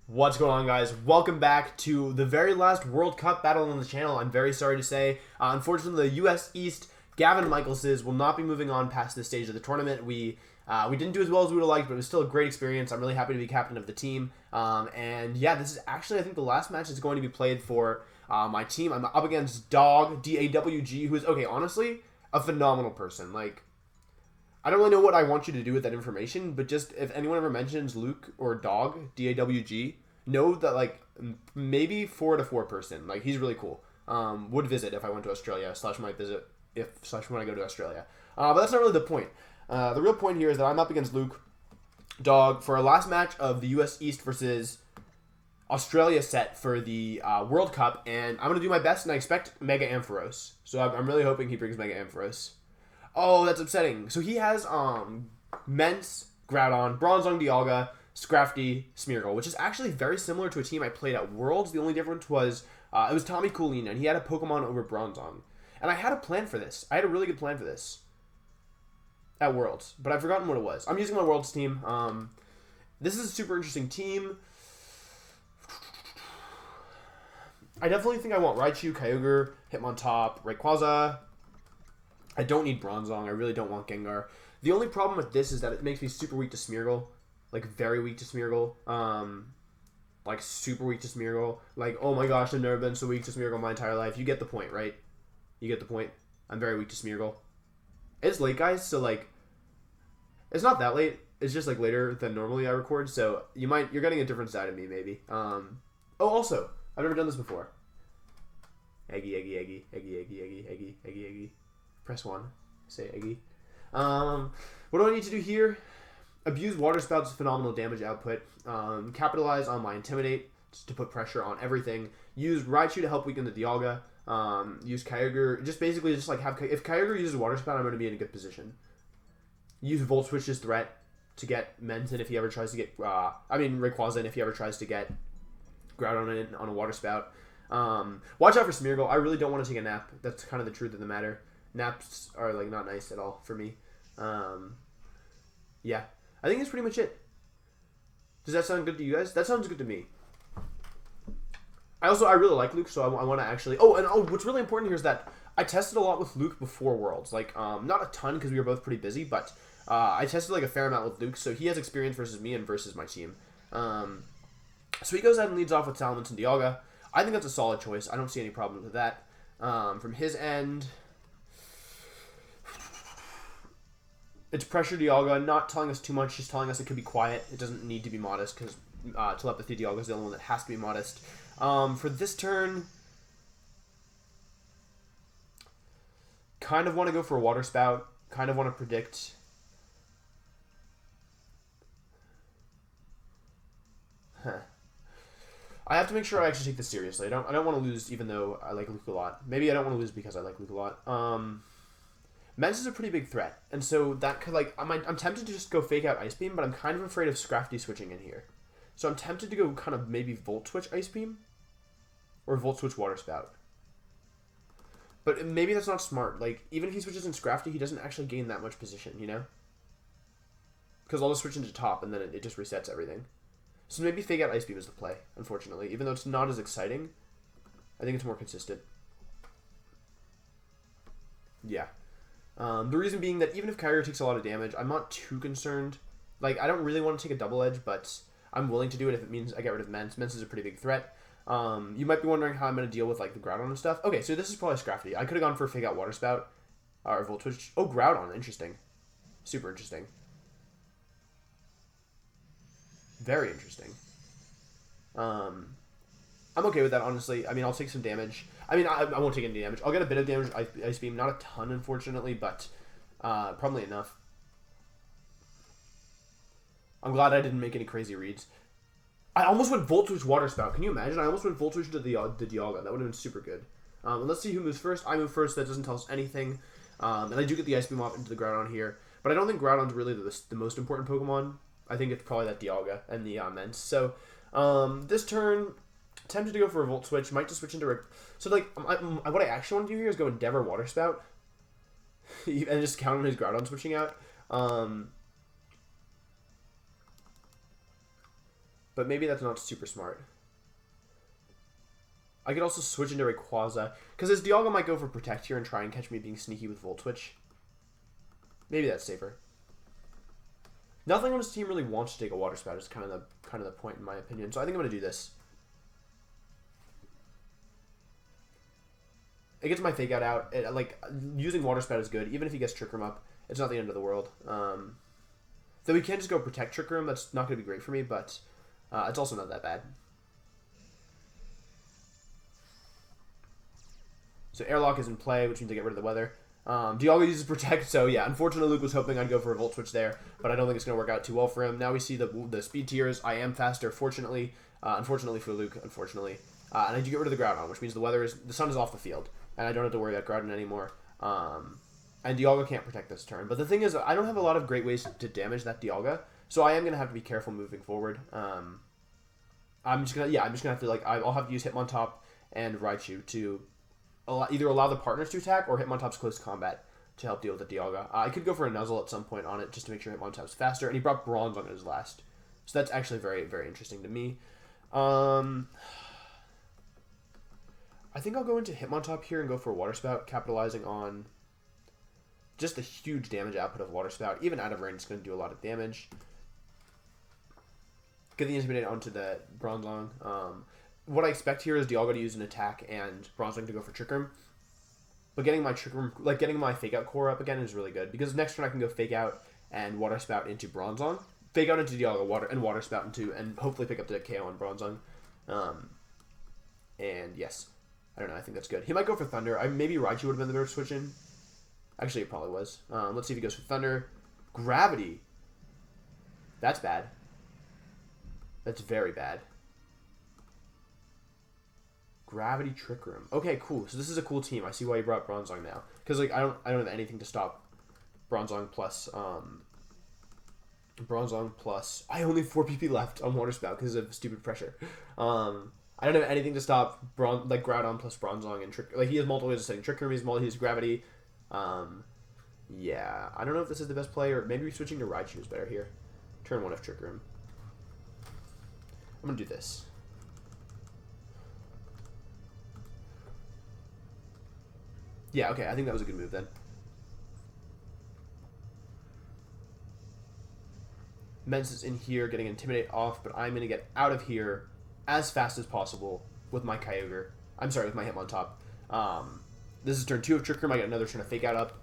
What's going on, guys? Welcome back to the very last World Cup battle on the channel. I'm very sorry to say, unfortunately, the U.S. East Gavin Michaelses will not be moving on past this stage of the tournament. We didn't do as well as we would have liked, but it was still a great experience. I'm really happy to be captain of the team. And yeah, this is actually, I think, the last match that's going to be played for my team. I'm up against Dawg, D-A-W-G, who is, okay, honestly, a phenomenal person. Like, I don't really know what I want you to do with that information, but just if anyone ever mentions Luke or Dawg, D-A-W-G, know that, like, maybe 4 to 4 person. Like, he's really cool. Would visit if I went to Australia, / might visit / when I go to Australia. But that's not really the point. The real point here is that I'm up against Luke, Dawg, for our last match of the U.S. East versus Australia set for the World Cup, and I'm going to do my best, and I expect Mega Ampharos. So I'm really hoping he brings Mega Ampharos. Oh, that's upsetting. So he has Mence, Groudon, Bronzong, Dialga, Scrafty, Smeargle, which is actually very similar to a team I played at Worlds. The only difference was it was Tommy Coolina, and he had a Pokemon over Bronzong. And I had a plan for this. I had a really good plan for this at Worlds, but I've forgotten what it was. I'm using my Worlds team. This is a super interesting team. I definitely think I want Raichu, Kyogre, Hitmontop, Rayquaza. I don't need Bronzong. I really don't want Gengar. The only problem with this is that it makes me super weak to Smeargle. Like, very weak to Smeargle. Like, super weak to Smeargle. Like, oh my gosh, I've never been so weak to Smeargle my entire life. You get the point, right? You get the point. I'm very weak to Smeargle. It's late, guys, so, like, it's not that late. It's just, like, later than normally I record, so you're getting a different side of me, maybe. Oh, also, I've never done this before. Eggy, eggy, eggy, eggy, eggy, eggy, eggy, eggy, eggy. Press 1. Say Eggy. What do I need to do here? Abuse Water Spout's phenomenal damage output. Capitalize on my Intimidate to put pressure on everything. Use Raichu to help weaken the Dialga. Use Kyogre. Just basically just like have... If Kyogre uses Water Spout, I'm going to be in a good position. Use Volt Switch's threat to get Menton if he ever tries to get... Rayquaza if he ever tries to get Groudon in on a Water Spout. Watch out for Smeargle. I really don't want to take a nap. That's kind of the truth of the matter. Naps are, like, not nice at all for me. Yeah. I think that's pretty much it. Does that sound good to you guys? That sounds good to me. I really like Luke, so I want to actually... what's really important here is that I tested a lot with Luke before Worlds. Like, not a ton because we were both pretty busy, but I tested, like, a fair amount with Luke, so he has experience versus me and versus my team. So he goes ahead and leads off with Salamence and Dialga. I think that's a solid choice. I don't see any problem with that. From his end... It's Pressure Dialga, not telling us too much, just telling us it could be quiet. It doesn't need to be modest, because Telepathy Dialga is the only one that has to be modest. For this turn, kind of want to go for a Water Spout. Kind of want to predict. I have to make sure I actually take this seriously. I don't want to lose, even though I like Luke a lot. Maybe I don't want to lose because I like Luke a lot. Mence is a pretty big threat, and so that could, like, I'm tempted to just go fake out Ice Beam, but I'm kind of afraid of Scrafty switching in here. So I'm tempted to go kind of maybe Volt Switch Ice Beam, or Volt Switch Water Spout. But maybe that's not smart. Like, even if he switches in Scrafty, he doesn't actually gain that much position, you know? Because I'll just switch into top, and then it just resets everything. So maybe fake out Ice Beam is the play, unfortunately. Even though it's not as exciting, I think it's more consistent. Yeah. The reason being that even if Kyogre takes a lot of damage, I'm not too concerned. Like, I don't really want to take a double edge, but I'm willing to do it if it means I get rid of Mence. Mence is a pretty big threat. You might be wondering how I'm going to deal with, like, the Groudon and stuff. Okay, so this is probably Scrafty. I could have gone for a Fake Out Water Spout. Or Volt Switch. Oh, Groudon. Interesting. Super interesting. Very interesting. I'm okay with that, honestly. I mean, I'll take some damage. I mean, I won't take any damage. I'll get a bit of damage, Ice Beam. Not a ton, unfortunately, but probably enough. I'm glad I didn't make any crazy reads. I almost went Volt Switch Water Spout. Can you imagine? I almost went Volt Switch to the Dialga. That would have been super good. Let's see who moves first. I move first. That doesn't tell us anything. And I do get the Ice Beam off into the Groudon here. But I don't think Groudon's really the most important Pokemon. I think it's probably that Dialga and the Mence. So, this turn... Tempted to go for a Volt Switch. Might just switch into... So, like, what I actually want to do here is go Endeavor Water Spout. And just count on his Groudon switching out. but maybe that's not super smart. I could also switch into Rayquaza, because his Dialga might go for Protect here and try and catch me being sneaky with Volt Switch. Maybe that's safer. Nothing on his team really wants to take a Water Spout is kind of the point in my opinion. So I think I'm gonna do this. It gets my Fake Out. Like using Water Spout is good, even if he gets Trick Room up. It's not the end of the world. Though we can just go Protect Trick Room. That's not gonna be great for me, but it's also not that bad. So Airlock is in play, which means I get rid of the weather. Dialga uses Protect, so yeah, unfortunately Luke was hoping I'd go for a Volt Switch there, but I don't think it's going to work out too well for him. Now we see the speed tiers. I am faster, fortunately. Unfortunately for Luke, unfortunately. And I do get rid of the Groudon, which means the sun is off the field, and I don't have to worry about Groudon anymore. And Dialga can't protect this turn. But the thing is, I don't have a lot of great ways to damage that Dialga, so I am going to have to be careful moving forward. I'm just going to have to, like, I'll have to use Hitmontop and Raichu to either allow the partners to attack or Hitmontop's close combat to help deal with the Dialga. I could go for a Nuzzle at some point on it just to make sure Hitmontop's faster, and he brought Bronze on his last. So that's actually very, very interesting to me. I think I'll go into Hitmontop here and go for a Water Spout, capitalizing on just the huge damage output of Water Spout. Even out of range, it's going to do a lot of damage. Get the Intimidate onto the Bronzong. What I expect here is Dialga to use an attack and Bronzong to go for Trick Room. But getting my Trick Room, like getting my Fake Out core up again is really good. Because next turn I can go Fake Out and Water Spout into Bronzong. Fake Out into Dialga, Water Spout into, and hopefully pick up the KO on Bronzong. And yes, I don't know, I think that's good. He might go for Thunder. Maybe Raichu would have been the better switch in. Actually, it probably was. Let's see if he goes for Thunder. Gravity. That's bad. That's very bad. Gravity Trick Room. Okay, cool. So this is a cool team. I see why you brought Bronzong now. Because like I don't have anything to stop Bronzong plus I only have 4 PP left on Water Spout because of stupid pressure. I don't have anything to stop Groudon plus Bronzong and Trick. Like he has multiple ways of setting Trick Room. He has Gravity. Yeah, I don't know if this is the best play or maybe switching to Raichu is better here. Turn 1 of Trick Room. I'm gonna do this. Yeah, okay, I think that was a good move then. Mence is in here getting Intimidate off, but I'm going to get out of here as fast as possible with my Kyogre. I'm sorry, with my Hitmontop. This is turn 2 of Trick Room. I get another turn of Fake Out up.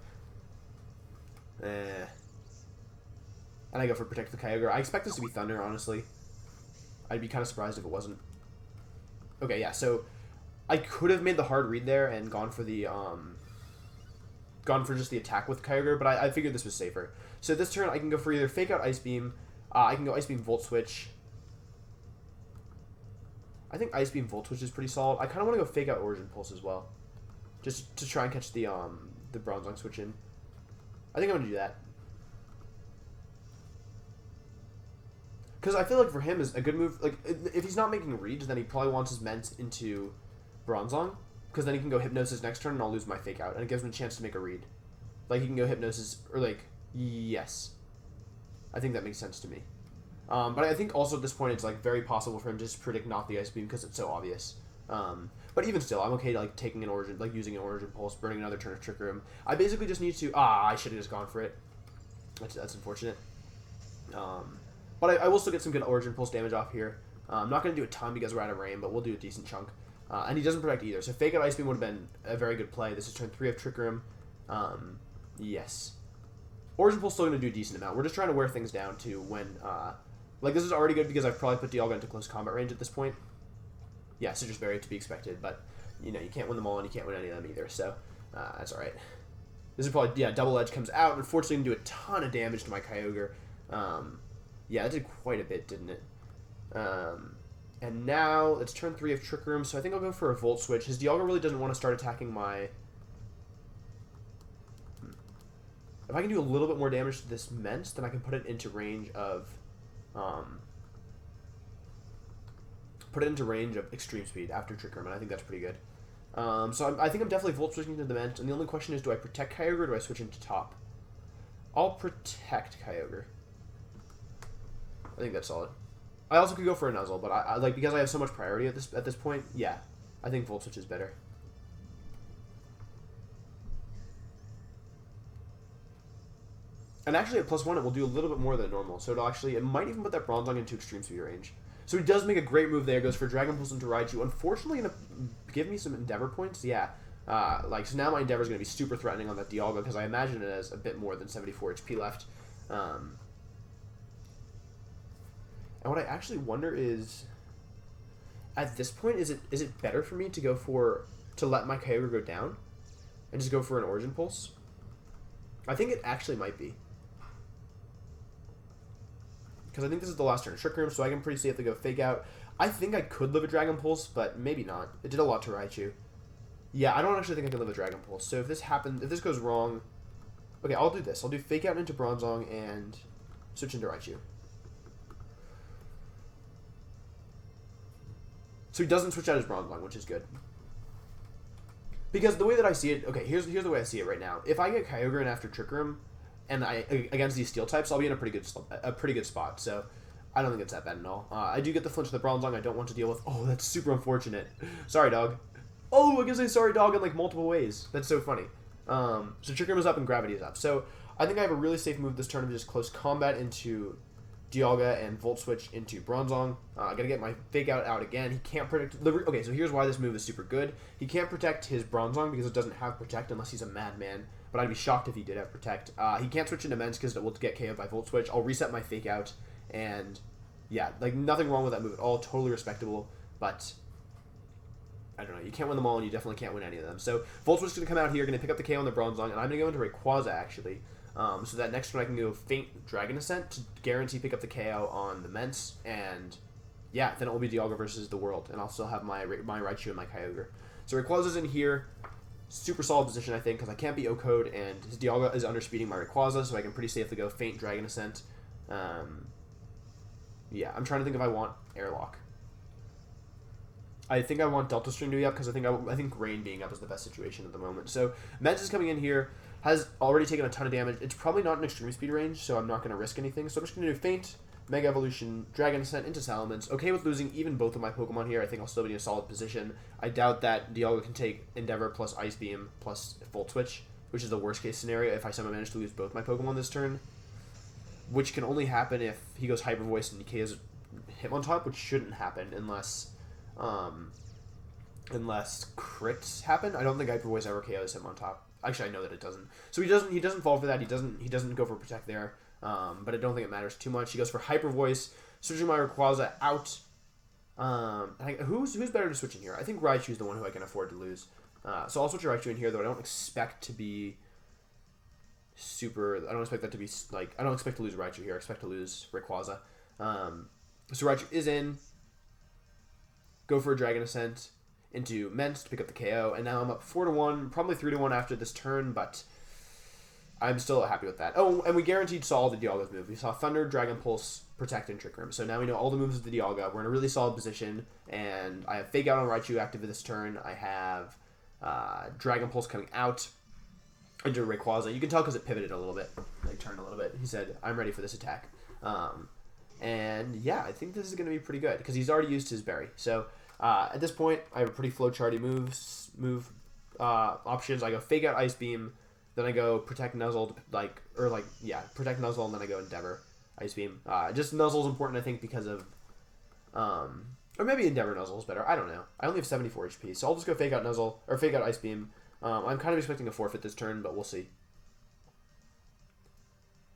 And I go for Protect the Kyogre. I expect this to be Thunder, honestly. I'd be kind of surprised if it wasn't. Okay, yeah, so I could have made the hard read there and gone for the just the attack with Kyogre, but I figured this was safer. So this turn I can go for either Fake Out Ice Beam, I can go Ice Beam Volt Switch. I think Ice Beam Volt Switch is pretty solid. I kind of want to go Fake Out Origin Pulse as well, just to try and catch the Bronzong switch in. I think I'm gonna do that. Because I feel like for him is a good move. Like if he's not making reads, then he probably wants his Mence into Bronzong. Because then he can go Hypnosis next turn and I'll lose my Fake Out. And it gives him a chance to make a read. Like he can go Hypnosis or like, yes. I think that makes sense to me. But I think also at this point it's like very possible for him to just predict not the Ice Beam because it's so obvious. But even still, I'm okay like taking an Origin, like using an Origin Pulse, burning another turn of Trick Room. I basically just need to, I should have just gone for it. That's unfortunate. But I will still get some good Origin Pulse damage off here. I'm not going to do a ton because we're out of range, but we'll do a decent chunk. And he doesn't protect either. So Fake Out Ice Beam would have been a very good play. This is turn 3 of Trick Room. Yes. Origin Pulse still going to do a decent amount. We're just trying to wear things down to when... like, this is already good because I've probably put Dialga into close combat range at this point. Yeah, so just very to be expected. But, you know, you can't win them all and you can't win any of them either. So, that's alright. This is probably... Yeah, Double Edge comes out. Unfortunately, can do a ton of damage to my Kyogre. Yeah, that did quite a bit, didn't it? And now, it's turn 3 of Trick Room, so I think I'll go for a Volt Switch. His Dialga really doesn't want to start attacking my... If I can do a little bit more damage to this Mence, then I can put it into range of... Extreme Speed after Trick Room, and I think that's pretty good. So I think I'm definitely Volt Switching to the Mence, and the only question is, do I protect Kyogre or do I switch into top? I'll protect Kyogre. I think that's solid. I also could go for a Nuzzle, but I like, because I have so much priority at this point, yeah. I think Volt Switch is better. And actually at +1 it will do a little bit more than normal. So it might even put that Bronzong into extreme speed range. So he does make a great move there, goes for Dragon Pulse into Raichu. Unfortunately gonna give me some Endeavor points, yeah. So now my Endeavor is going to be super threatening on that Dialga, because I imagine it has a bit more than 74 HP left. And what I actually wonder is, at this point, is it better for me to let my Kyogre go down and just go for an Origin Pulse? I think it actually might be. Because I think this is the last turn of Trick Room, so I can pretty safely go Fake Out. I think I could live a Dragon Pulse, but maybe not. It did a lot to Raichu. Yeah, I don't actually think I can live a Dragon Pulse. So if this goes wrong... Okay, I'll do this. I'll do Fake Out into Bronzong and switch into Raichu. So he doesn't switch out his Bronzong, which is good. Because the way that I see it... Okay, here's the way I see it right now. If I get Kyogre in after Trick Room, and against these Steel types, I'll be in a pretty good spot. So I don't think it's that bad at all. I do get the flinch with the Bronzong I don't want to deal with. Oh, that's super unfortunate. Sorry, dog. Oh, I can say sorry, dog, in like multiple ways. That's so funny. So Trick Room is up and Gravity is up. So I think I have a really safe move this turn of just Close Combat into Dialga and Volt Switch into Bronzong. I gotta get my Fake Out again. He can't protect... Okay, so here's why this move is super good. He can't protect his Bronzong because it doesn't have Protect unless he's a madman. But I'd be shocked if he did have Protect. He can't switch into Mens because it will get KO'd by Volt Switch. I'll reset my Fake Out. And yeah, like nothing wrong with that move at all. Totally respectable. But I don't know. You can't win them all, and you definitely can't win any of them. So Volt Switch is going to come out here, going to pick up the KO on the Bronzong, and I'm going to go into Rayquaza, actually. So that next turn I can go Faint Dragon Ascent to guarantee pick up the KO on the Ments, and yeah, then it will be Dialga versus the world, and I'll still have my Raichu and my Kyogre. So Rayquaza's in here. Super solid position, I think, because I can't be O-Code, and his Dialga is underspeeding my Rayquaza, so I can pretty safely go Faint Dragon Ascent. Yeah, I'm trying to think if I want Airlock. I think I want Delta String to be up because I think Rain being up is the best situation at the moment. So Mens is coming in here, has already taken a ton of damage. It's probably not in extreme speed range, so I'm not going to risk anything. So I'm just going to do Faint, Mega Evolution, Dragon Ascent into Salamence. Okay with losing even both of my Pokemon here. I think I'll still be in a solid position. I doubt that Dialga can take Endeavor plus Ice Beam plus Volt Switch, which is the worst case scenario if I somehow manage to lose both my Pokemon this turn. Which can only happen if he goes Hyper Voice and he KOs Hitmontop, which shouldn't happen unless crits happen. I don't think Hyper Voice ever KOs Hitmontop. Actually, I know that it doesn't. So he doesn't fall for that. He doesn't go for Protect there. But I don't think it matters too much. He goes for Hyper Voice, switching my Rayquaza out. Who's better to switch in here? I think Raichu's the one who I can afford to lose. So I'll switch Raichu in here, though I don't expect to be super... I don't expect that to be... I don't expect to lose Raichu here. I expect to lose Rayquaza. So Raichu is in. Go for a Dragon Ascent into Ments to pick up the KO. And now I'm up 4-1, probably 3-1 after this turn, but I'm still happy with that. Oh, and we guaranteed saw all the Dialga's move. We saw Thunder, Dragon Pulse, Protect, and Trick Room. So now we know all the moves of the Dialga. We're in a really solid position, and I have Fake Out on Raichu active this turn. I have Dragon Pulse coming out into Rayquaza. You can tell because it pivoted a little bit. Like, turned a little bit. He said, I'm ready for this attack. And yeah, I think this is going to be pretty good because he's already used his berry. So at this point, I have a pretty flowcharty move options. I go Fake Out Ice Beam, then I go Protect Nuzzle, Protect Nuzzle, and then I go Endeavor Ice Beam. Just Nuzzle is important, I think, because of, or maybe Endeavor Nuzzle is better. I don't know. I only have 74 HP, so I'll just go Fake Out Nuzzle or Fake Out Ice Beam. I'm kind of expecting a forfeit this turn, but we'll see.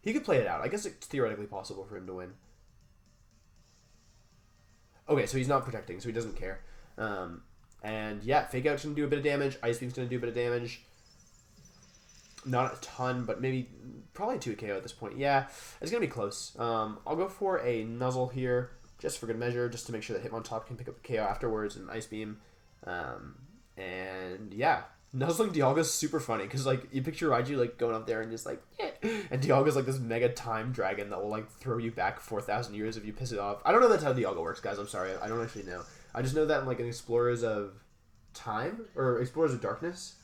He could play it out. I guess it's theoretically possible for him to win. Okay, so he's not protecting, so he doesn't care. And yeah, Fake Out's going to do a bit of damage. Ice Beam's going to do a bit of damage. Not a ton, but probably 2 KO at this point. Yeah, it's going to be close. I'll go for a Nuzzle here, just for good measure, just to make sure that Hitmontop can pick up the KO afterwards, and Ice Beam. And yeah, Nuzzling Dialga's super funny, because like, you picture Raichu like going up there and just like, yeah. And Dialga's like this mega time dragon that will like throw you back 4,000 years if you piss it off. I don't know that's how Dialga works, guys. I'm sorry. I don't actually know. I just know that in like in Explorers of Time, or Explorers of Darkness.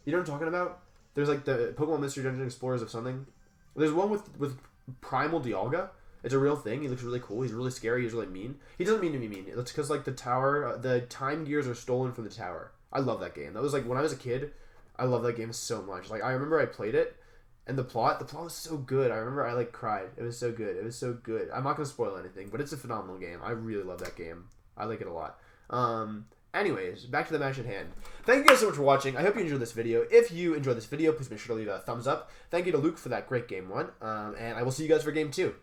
You know what I'm talking about? There's like the Pokemon Mystery Dungeon Explorers of something. There's one with Primal Dialga, It's a real thing. He looks really cool. He's really scary. He's really mean. He doesn't mean to be mean. It's because like the tower, the time gears are stolen from the tower. I love that game. That was like when I was a kid. I love that game so much. Like I remember I played it, and the plot was so good. I remember I like cried. It was so good. It was so good. I'm not gonna spoil anything, but it's a phenomenal game. I really love that game. I like it a lot. Anyways, back to the match at hand. Thank you guys so much for watching. I hope you enjoyed this video. If you enjoyed this video, please make sure to leave a thumbs up. Thank you to Luke for that great game one. And I will see you guys for game 2.